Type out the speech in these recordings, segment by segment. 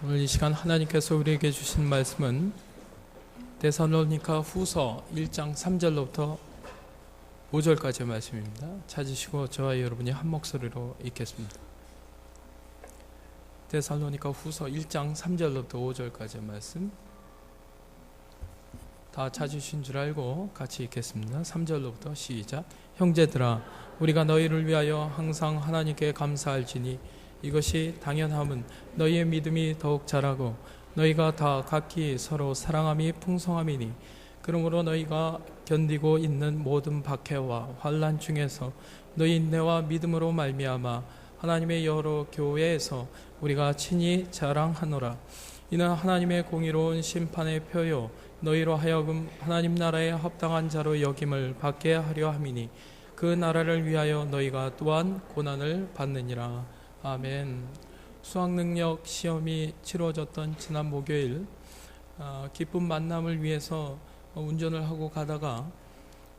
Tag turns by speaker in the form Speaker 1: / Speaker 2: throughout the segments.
Speaker 1: 오늘 이 시간 하나님께서 우리에게 주신 말씀은 데살로니가 후서 1장 3절로부터 5절까지의 말씀입니다. 찾으시고 저와 여러분이 한 목소리로 읽겠습니다. 데살로니가 후서 1장 3절로부터 5절까지의 말씀 다 찾으신 줄 알고 같이 읽겠습니다. 3절로부터 시작. 형제들아, 우리가 너희를 위하여 항상 하나님께 감사할지니 이것이 당연함은 너희의 믿음이 더욱 자라고 너희가 다 각기 서로 사랑함이 풍성함이니, 그러므로 너희가 견디고 있는 모든 박해와 환난 중에서 너희 인내와 믿음으로 말미암아 하나님의 여러 교회에서 우리가 친히 자랑하노라. 이는 하나님의 공의로운 심판의 표요 너희로 하여금 하나님 나라에 합당한 자로 여김을 받게 하려 함이니, 그 나라를 위하여 너희가 또한 고난을 받느니라. 아멘. 수학능력 시험이 치러졌던 지난 목요일, 기쁜 만남을 위해서 운전을 하고 가다가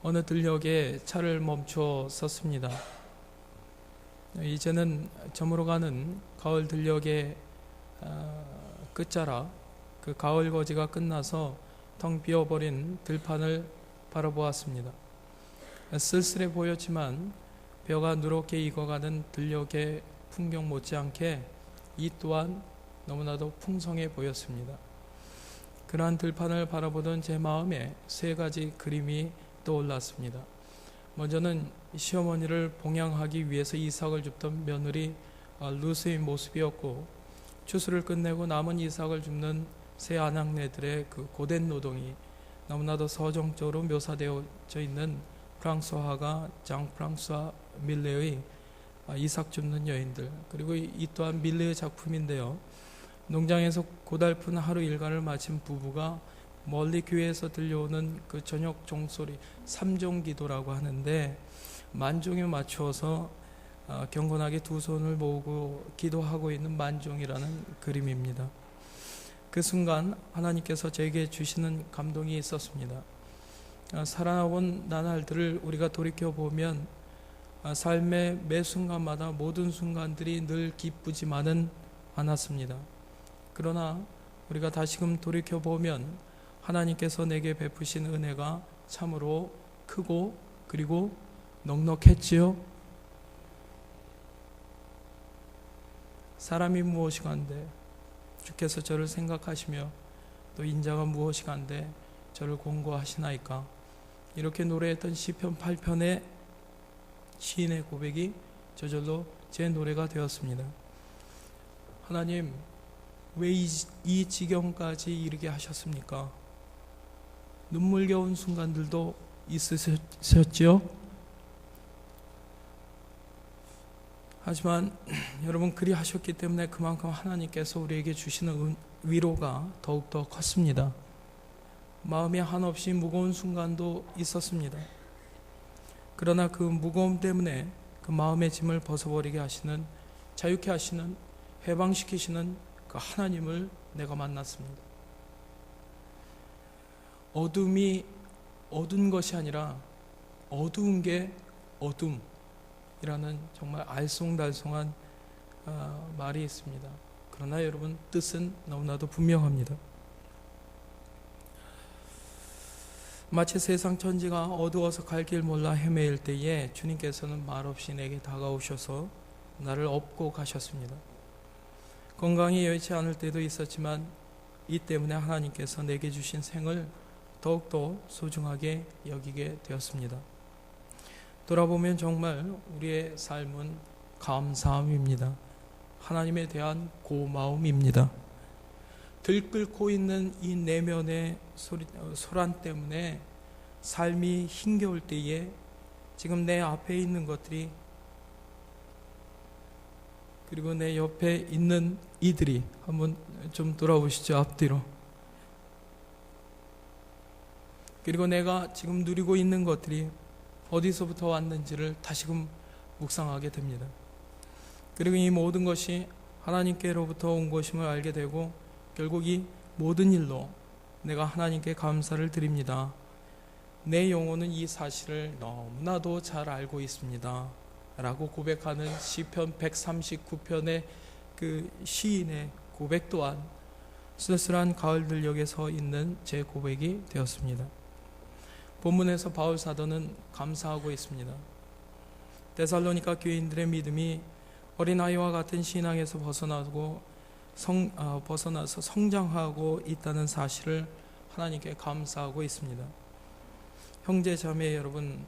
Speaker 1: 어느 들녘에 차를 멈춰 섰습니다. 이제는 저물어 가는 가을 들녘의 끝자락, 그 가을 거지가 끝나서 텅 비어버린 들판을 바라보았습니다. 쓸쓸해 보였지만 벼가 누렇게 익어가는 들녘의 풍경 못지않게 이 또한 너무나도 풍성해 보였습니다. 그러한 들판을 바라보던 제 마음에 세 가지 그림이 떠올랐습니다. 먼저는 시어머니를 봉양하기 위해서 이삭을 줍던 며느리 루스의 모습이었고, 추수를 끝내고 남은 이삭을 줍는 세 아낙네들의 그 고된 노동이 너무나도 서정적으로 묘사되어져 있는 프랑스 화가 장 프랑스와 밀레의 이삭 줍는 여인들, 그리고 이 또한 밀레의 작품인데요. 농장에서 고달픈 하루 일과를 마친 부부가 멀리 교회에서 들려오는 그 저녁 종소리, 삼종기도라고 하는데, 만종에 맞추어서 경건하게 두 손을 모으고 기도하고 있는 만종이라는 그림입니다. 그 순간 하나님께서 제게 주시는 감동이 있었습니다. 살아온 나날들을 우리가 돌이켜보면 삶의 매 순간마다 모든 순간들이 늘 기쁘지만은 않았습니다. 그러나 우리가 다시금 돌이켜보면 하나님께서 내게 베푸신 은혜가 참으로 크고 그리고 넉넉했지요. 사람이 무엇이간데 주께서 저를 생각하시며 또 인자가 무엇이간데 저를 공고하시나이까. 이렇게 노래했던 시편 8편의 시인의 고백이 저절로 제 노래가 되었습니다. 하나님, 왜 이 지경까지 이르게 하셨습니까? 눈물겨운 순간들도 있으셨지요? 하지만 여러분, 그리 하셨기 때문에 그만큼 하나님께서 우리에게 주시는 위로가 더욱더 컸습니다. 마음이 한없이 무거운 순간도 있었습니다. 그러나 그 무거움 때문에 그 마음의 짐을 벗어버리게 하시는, 자유케 하시는, 해방시키시는 그 하나님을 내가 만났습니다. 어둠이 어두운 것이 아니라 어두운 게 어둠이라는 정말 알쏭달쏭한 말이 있습니다. 그러나 여러분, 뜻은 너무나도 분명합니다. 마치 세상 천지가 어두워서 갈 길 몰라 헤매일 때에 주님께서는 말없이 내게 다가오셔서 나를 업고 가셨습니다. 건강이 여의치 않을 때도 있었지만 이 때문에 하나님께서 내게 주신 생을 더욱더 소중하게 여기게 되었습니다. 돌아보면 정말 우리의 삶은 감사함입니다. 하나님에 대한 고마움입니다. 들끓고 있는 이 내면의 소란 때문에 삶이 힘겨울 때에 지금 내 앞에 있는 것들이, 그리고 내 옆에 있는 이들이, 한번 좀 돌아보시죠. 앞뒤로. 그리고 내가 지금 누리고 있는 것들이 어디서부터 왔는지를 다시금 묵상하게 됩니다. 그리고 이 모든 것이 하나님께로부터 온 것임을 알게 되고, 결국 이 모든 일로 내가 하나님께 감사를 드립니다. 내 영혼은 이 사실을 너무나도 잘 알고 있습니다 라고 고백하는 시편 139편의 그 시인의 고백 또한 쓸쓸한 가을 들녘에 서 있는 제 고백이 되었습니다. 본문에서 바울 사도는 감사하고 있습니다. 데살로니가 교인들의 믿음이 어린아이와 같은 신앙에서 벗어나서 성장하고 있다는 사실을 하나님께 감사하고 있습니다. 형제 자매 여러분,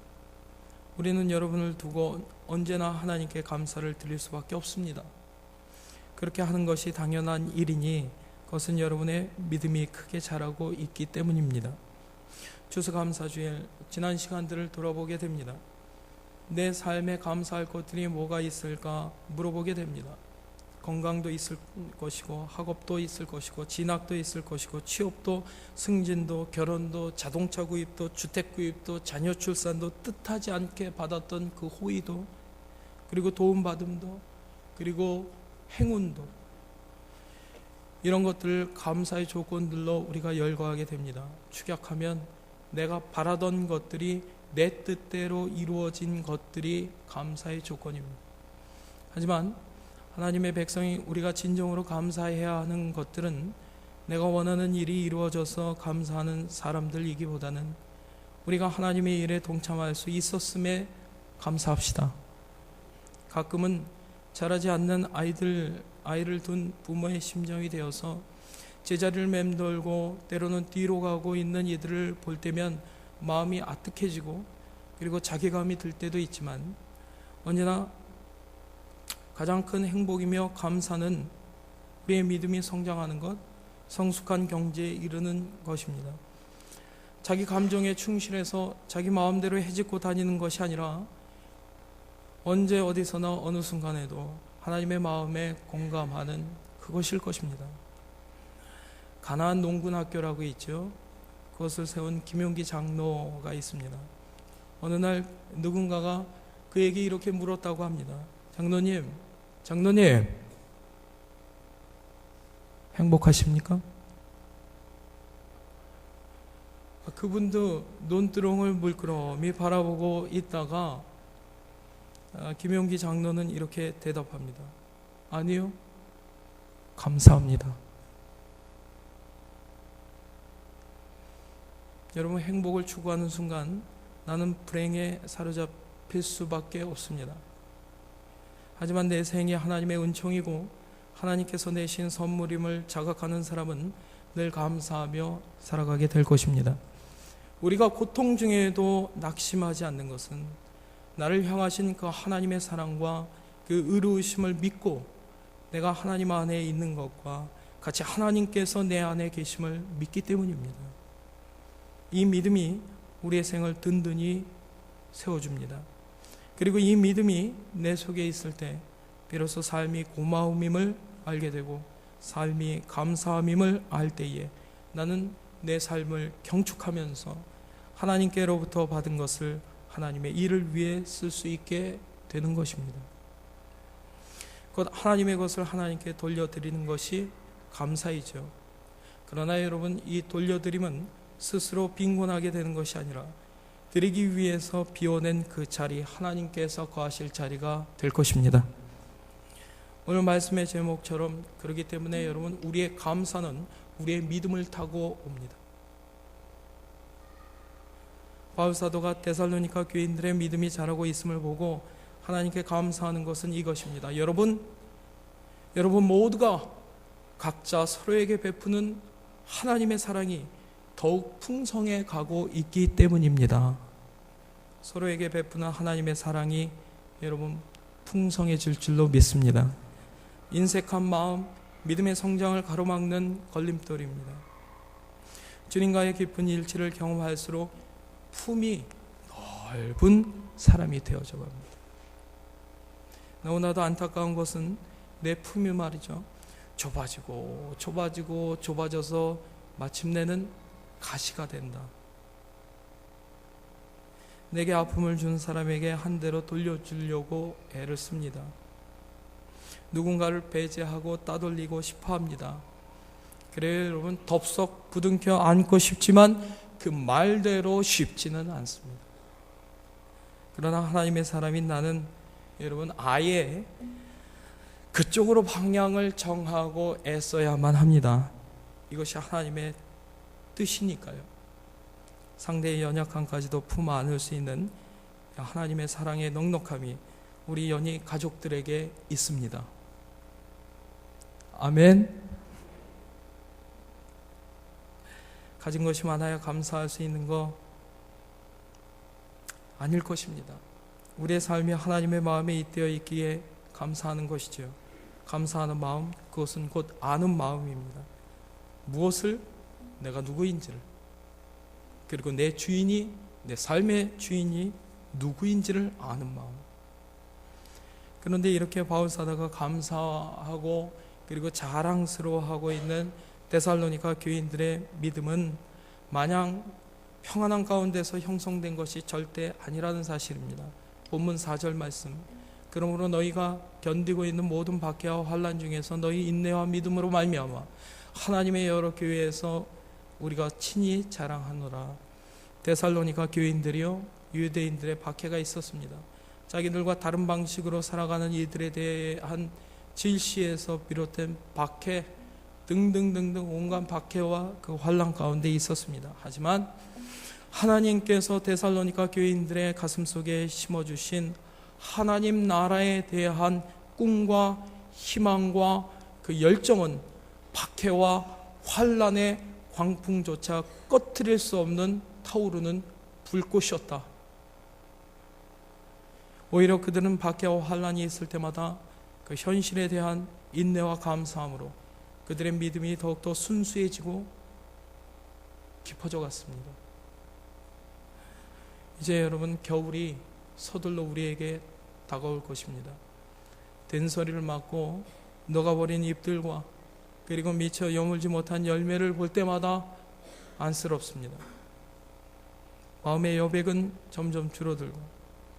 Speaker 1: 우리는 여러분을 두고 언제나 하나님께 감사를 드릴 수밖에 없습니다. 그렇게 하는 것이 당연한 일이니 그것은 여러분의 믿음이 크게 자라고 있기 때문입니다. 추수감사주일 지난 시간들을 돌아보게 됩니다. 내 삶에 감사할 것들이 뭐가 있을까 물어보게 됩니다. 건강도 있을 것이고, 학업도 있을 것이고, 진학도 있을 것이고, 취업도, 승진도, 결혼도, 자동차 구입도, 주택 구입도, 자녀 출산도, 뜻하지 않게 받았던 그 호의도, 그리고 도움받음도, 그리고 행운도, 이런 것들을 감사의 조건들로 우리가 열거하게 됩니다. 축약하면 내가 바라던 것들이 내 뜻대로 이루어진 것들이 감사의 조건입니다. 하지만 하나님의 백성이 우리가 진정으로 감사해야 하는 것들은 내가 원하는 일이 이루어져서 감사하는 사람들이기보다는 우리가 하나님의 일에 동참할 수 있었음에 감사합시다. 가끔은 자라지 않는 아이를 둔 부모의 심정이 되어서 제자리를 맴돌고 때로는 뒤로 가고 있는 이들을 볼 때면 마음이 아득해지고 그리고 자괴감이 들 때도 있지만 언제나 가장 큰 행복이며 감사는 우리의 믿음이 성장하는 것, 성숙한 경지에 이르는 것입니다. 자기 감정에 충실해서 자기 마음대로 해집고 다니는 것이 아니라 언제 어디서나 어느 순간에도 하나님의 마음에 공감하는 그것일 것입니다. 가나안 농군학교라고 있죠. 그것을 세운 김용기 장로가 있습니다. 어느 날 누군가가 그에게 이렇게 물었다고 합니다. 장로님 행복하십니까? 그분도 논두렁을 물끄러미 바라보고 있다가 김용기 장로는 이렇게 대답합니다. 아니요, 감사합니다. 여러분, 행복을 추구하는 순간 나는 불행에 사로잡힐 수밖에 없습니다. 하지만 내 생이 하나님의 은총이고 하나님께서 내신 선물임을 자각하는 사람은 늘 감사하며 살아가게 될 것입니다. 우리가 고통 중에도 낙심하지 않는 것은 나를 향하신 그 하나님의 사랑과 그 의로우심을 믿고 내가 하나님 안에 있는 것과 같이 하나님께서 내 안에 계심을 믿기 때문입니다. 이 믿음이 우리의 생을 든든히 세워줍니다. 그리고 이 믿음이 내 속에 있을 때 비로소 삶이 고마움임을 알게 되고 삶이 감사함임을 알 때에 나는 내 삶을 경축하면서 하나님께로부터 받은 것을 하나님의 일을 위해 쓸 수 있게 되는 것입니다. 곧 하나님의 것을 하나님께 돌려드리는 것이 감사이죠. 그러나 여러분, 이 돌려드림은 스스로 빈곤하게 되는 것이 아니라 드리기 위해서 비워낸 그 자리, 하나님께서 거하실 자리가 될 것입니다. 오늘 말씀의 제목처럼 그렇기 때문에 여러분, 우리의 감사는 우리의 믿음을 타고 옵니다. 바울 사도가 데살로니가 교인들의 믿음이 자라고 있음을 보고 하나님께 감사하는 것은 이것입니다. 여러분 모두가 각자 서로에게 베푸는 하나님의 사랑이 더욱 풍성해 가고 있기 때문입니다. 서로에게 베푸는 하나님의 사랑이 여러분 풍성해질 줄로 믿습니다. 인색한 마음, 믿음의 성장을 가로막는 걸림돌입니다. 주님과의 깊은 일치를 경험할수록 품이 넓은 사람이 되어져 갑니다. 너무나도 안타까운 것은 내 품이 말이죠, 좁아져서 마침내는 가시가 된다. 내게 아픔을 준 사람에게 한 대로 돌려주려고 애를 씁니다. 누군가를 배제하고 따돌리고 싶어 합니다. 그래요, 여러분, 덥석 부둥켜 안고 싶지만 그 말대로 쉽지는 않습니다. 그러나 하나님의 사람인 나는 여러분 아예 그쪽으로 방향을 정하고 애써야만 합니다. 이것이 하나님의 뜻이니까요. 상대의 연약함까지도 품 안을 수 있는 하나님의 사랑의 넉넉함이 우리 연희 가족들에게 있습니다. 아멘. 가진 것이 많아야 감사할 수 있는 거 아닐 것입니다. 우리의 삶이 하나님의 마음에 잇대어 있기에 감사하는 것이지요. 감사하는 마음, 그것은 곧 아는 마음입니다. 무엇을, 내가 누구인지를, 그리고 내 주인이, 내 삶의 주인이 누구인지를 아는 마음. 그런데 이렇게 바울사도가 감사하고 그리고 자랑스러워하고 있는 데살로니가 교인들의 믿음은 마냥 평안한 가운데서 형성된 것이 절대 아니라는 사실입니다. 본문 4절 말씀, 그러므로 너희가 견디고 있는 모든 박해와 환난 중에서 너희 인내와 믿음으로 말미암아 하나님의 여러 교회에서 우리가 친히 자랑하노라. 데살로니가 교인들이요, 유대인들의 박해가 있었습니다. 자기들과 다른 방식으로 살아가는 이들에 대한 질시에서 비롯된 박해 등등등등 온갖 박해와 그 환난 가운데 있었습니다. 하지만 하나님께서 데살로니가 교인들의 가슴속에 심어주신 하나님 나라에 대한 꿈과 희망과 그 열정은 박해와 환난의 광풍조차 꺼트릴 수 없는 타오르는 불꽃이었다. 오히려 그들은 박해와 환난이 있을 때마다 그 현실에 대한 인내와 감사함으로 그들의 믿음이 더욱더 순수해지고 깊어져 갔습니다. 이제 여러분, 겨울이 서둘러 우리에게 다가올 것입니다. 된소리를 맞고 녹아버린 잎들과 그리고 미처 여물지 못한 열매를 볼 때마다 안쓰럽습니다. 마음의 여백은 점점 줄어들고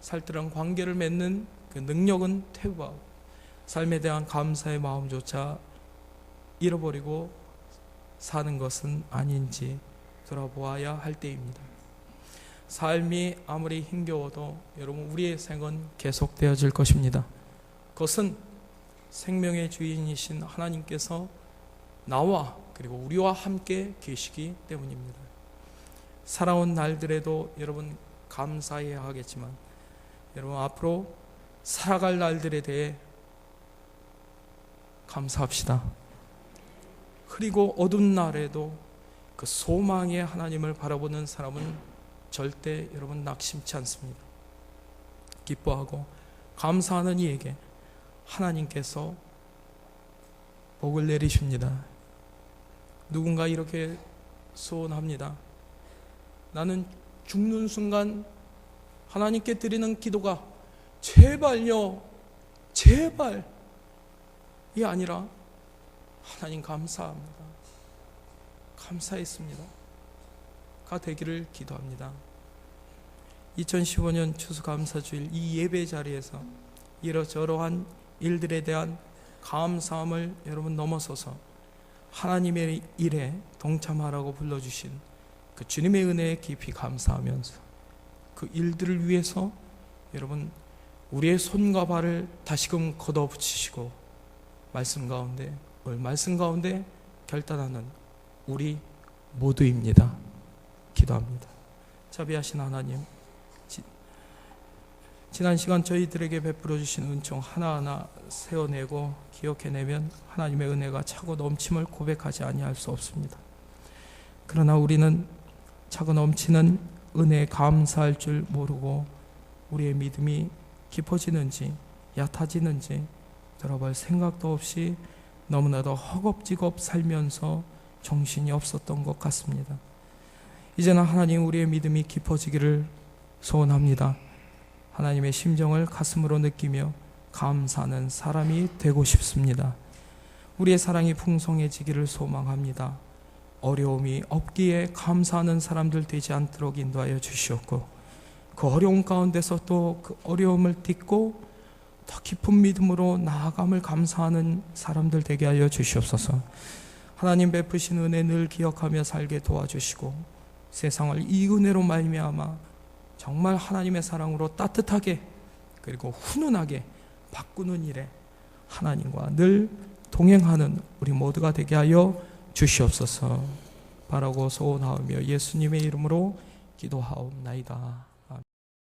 Speaker 1: 살뜰한 관계를 맺는 그 능력은 퇴보하고 삶에 대한 감사의 마음조차 잃어버리고 사는 것은 아닌지 돌아보아야 할 때입니다. 삶이 아무리 힘겨워도 여러분, 우리의 생은 계속되어질 것입니다. 그것은 생명의 주인이신 하나님께서 나와 그리고 우리와 함께 계시기 때문입니다. 살아온 날들에도 여러분 감사해야 하겠지만 여러분, 앞으로 살아갈 날들에 대해 감사합시다. 그리고 어두운 날에도 그 소망의 하나님을 바라보는 사람은 절대 여러분 낙심치 않습니다. 기뻐하고 감사하는 이에게 하나님께서 복을 내리십니다. 누군가 이렇게 소원합니다. 나는 죽는 순간 하나님께 드리는 기도가 제발요, 제발 이 아니라 하나님 감사합니다, 감사했습니다 가 되기를 기도합니다. 2015년 추수감사주일 이 예배 자리에서 이러저러한 일들에 대한 감사함을 여러분 넘어서서 하나님의 일에 동참하라고 불러주신 그 주님의 은혜에 깊이 감사하면서 그 일들을 위해서 여러분 우리의 손과 발을 다시금 걷어붙이시고 말씀 가운데 결단하는 우리 모두입니다. 기도합니다. 자비하신 하나님, 지난 시간 저희들에게 베풀어 주신 은총 하나하나 세워내고 기억해내면 하나님의 은혜가 차고 넘침을 고백하지 아니할 수 없습니다. 그러나 우리는 차고 넘치는 은혜에 감사할 줄 모르고 우리의 믿음이 깊어지는지 얕아지는지 돌아볼 생각도 없이 너무나도 허겁지겁 살면서 정신이 없었던 것 같습니다. 이제는 하나님, 우리의 믿음이 깊어지기를 소원합니다. 하나님의 심정을 가슴으로 느끼며 감사하는 사람이 되고 싶습니다. 우리의 사랑이 풍성해지기를 소망합니다. 어려움이 없기에 감사하는 사람들 되지 않도록 인도하여 주시옵고, 그 어려움 가운데서 또 그 어려움을 딛고 더 깊은 믿음으로 나아감을 감사하는 사람들 되게 하여 주시옵소서. 하나님 베푸신 은혜 늘 기억하며 살게 도와주시고, 세상을 이 은혜로 말미암아 정말 하나님의 사랑으로 따뜻하게 그리고 훈훈하게 바꾸는 일에 하나님과 늘 동행하는 우리 모두가 되게 하여 주시옵소서. 바라고 소원하오며 예수님의 이름으로 기도하옵나이다.